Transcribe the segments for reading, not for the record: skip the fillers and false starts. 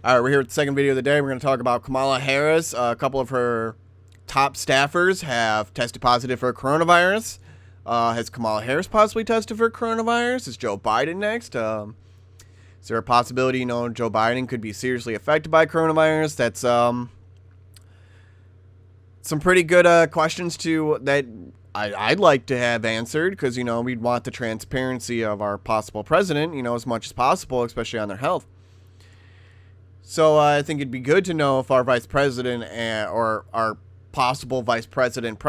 All right, we're here with the second video of the day. We're going to talk about Kamala Harris. A couple of her top staffers have tested positive for coronavirus. Has Kamala Harris possibly tested for coronavirus? Is Joe Biden next? Is there a possibility, Joe Biden could be seriously affected by coronavirus? That's some pretty good questions that I'd like to have answered, because, we'd want the transparency of our possible president, as much as possible, especially on their health. So I think it'd be good to know if our vice president or our possible vice president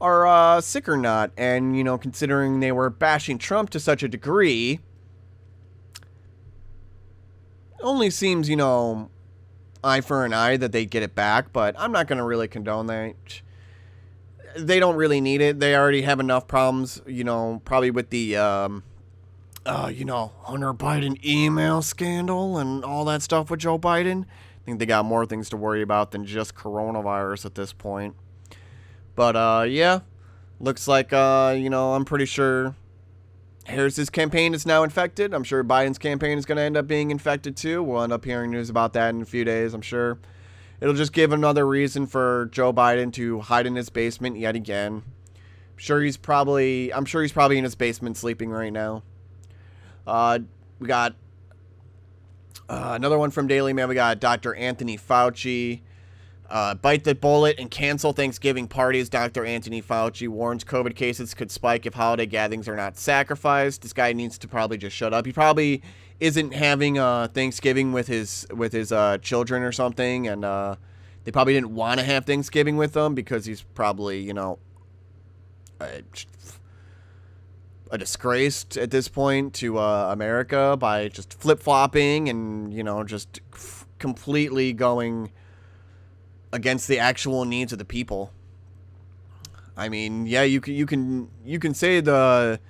are sick or not. And, considering they were bashing Trump to such a degree, it only seems, eye for an eye that they'd get it back. But I'm not going to really condone that. They don't really need it. They already have enough problems, probably with the Hunter Biden email scandal and all that stuff with Joe Biden. I think they got more things to worry about than just coronavirus at this point. But, yeah, looks like, I'm pretty sure Harris's campaign is now infected. I'm sure Biden's campaign is going to end up being infected too. We'll end up hearing news about that in a few days, I'm sure. It'll just give another reason for Joe Biden to hide in his basement yet again. I'm sure he's probably in his basement sleeping right now. We got another one from Daily Mail. We got Dr. Anthony Fauci. Bite the bullet and cancel Thanksgiving parties. Dr. Anthony Fauci warns COVID cases could spike if holiday gatherings are not sacrificed. This guy needs to probably just shut up. He probably isn't having Thanksgiving with his children or something, and they probably didn't want to have Thanksgiving with them because he's probably, a disgrace at this point to America by just flip-flopping and, just completely going against the actual needs of the people. I mean, yeah, you can say the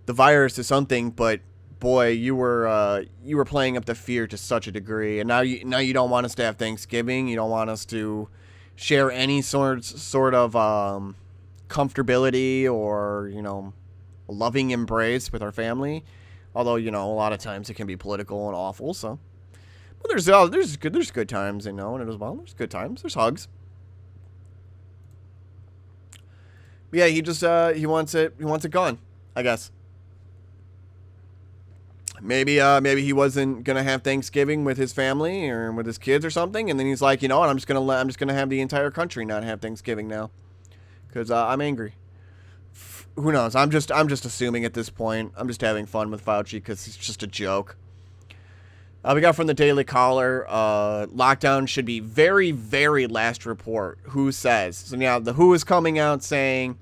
virus is something, but boy, you were playing up the fear to such a degree, and now you don't want us to have Thanksgiving. You don't want us to share any sort of comfortability or a loving embrace with our family. Although a lot of times it can be political and awful. So, but there's good times in it as well. There's good times. There's hugs. But yeah, he just he wants it gone, I guess. Maybe he wasn't gonna have Thanksgiving with his family or with his kids or something, and then he's like, what, I'm just gonna have the entire country not have Thanksgiving now, because I'm angry. Who knows? I'm just assuming at this point. I'm just having fun with Fauci because it's just a joke. We got from the Daily Caller, lockdown should be very, very last report. WHO says. So now the WHO is coming out saying,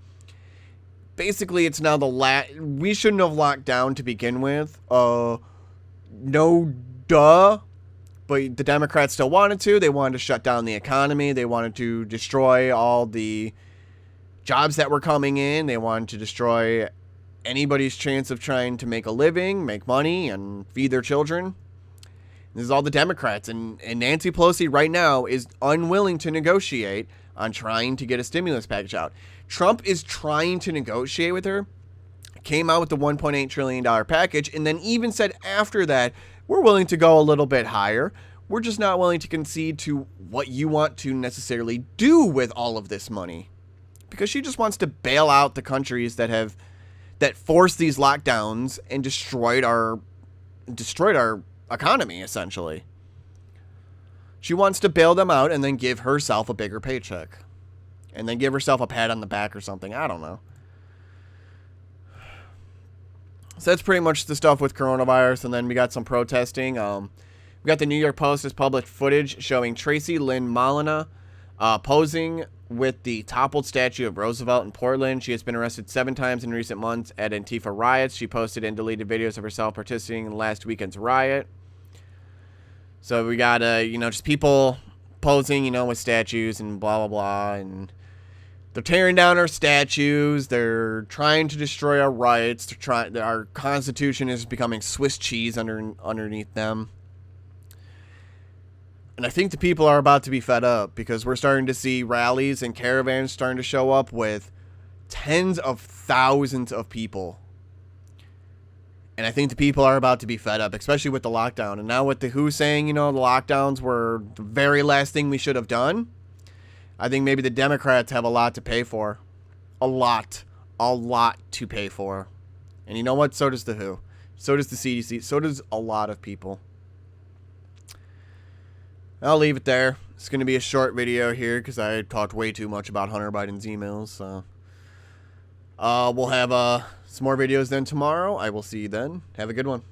basically it's now we shouldn't have locked down to begin with. No duh. But the Democrats still wanted to. They wanted to shut down the economy. They wanted to destroy all the jobs that were coming in. They wanted to destroy anybody's chance of trying to make a living, make money, and feed their children. This is all the Democrats, and Nancy Pelosi right now is unwilling to negotiate on trying to get a stimulus package out. Trump is trying to negotiate with her, came out with the $1.8 trillion package, and then even said after that, we're willing to go a little bit higher. We're just not willing to concede to what you want to necessarily do with all of this money. Because she just wants to bail out the countries that forced these lockdowns and destroyed our economy, essentially. She wants to bail them out and then give herself a bigger paycheck. And then give herself a pat on the back or something. I don't know. So that's pretty much the stuff with coronavirus. And then we got some protesting. We got the New York Post has published footage showing Tracy Lynn Molina posing with the toppled statue of Roosevelt in Portland. She has been arrested 7 times in recent months at Antifa riots. She posted and deleted videos of herself participating in last weekend's riot. So we got, just people posing, with statues and blah, blah, blah. And they're tearing down our statues. They're trying to destroy our rights. Our Constitution is becoming Swiss cheese underneath them. And I think the people are about to be fed up because we're starting to see rallies and caravans starting to show up with tens of thousands of people. And I think the people are about to be fed up, especially with the lockdown. And now with the WHO saying, the lockdowns were the very last thing we should have done, I think maybe the Democrats have a lot to pay for. A lot to pay for. And you know what? So does the WHO. So does the CDC. So does a lot of people. I'll leave it there. It's going to be a short video here because I talked way too much about Hunter Biden's emails. So we'll have some more videos then tomorrow. I will see you then. Have a good one.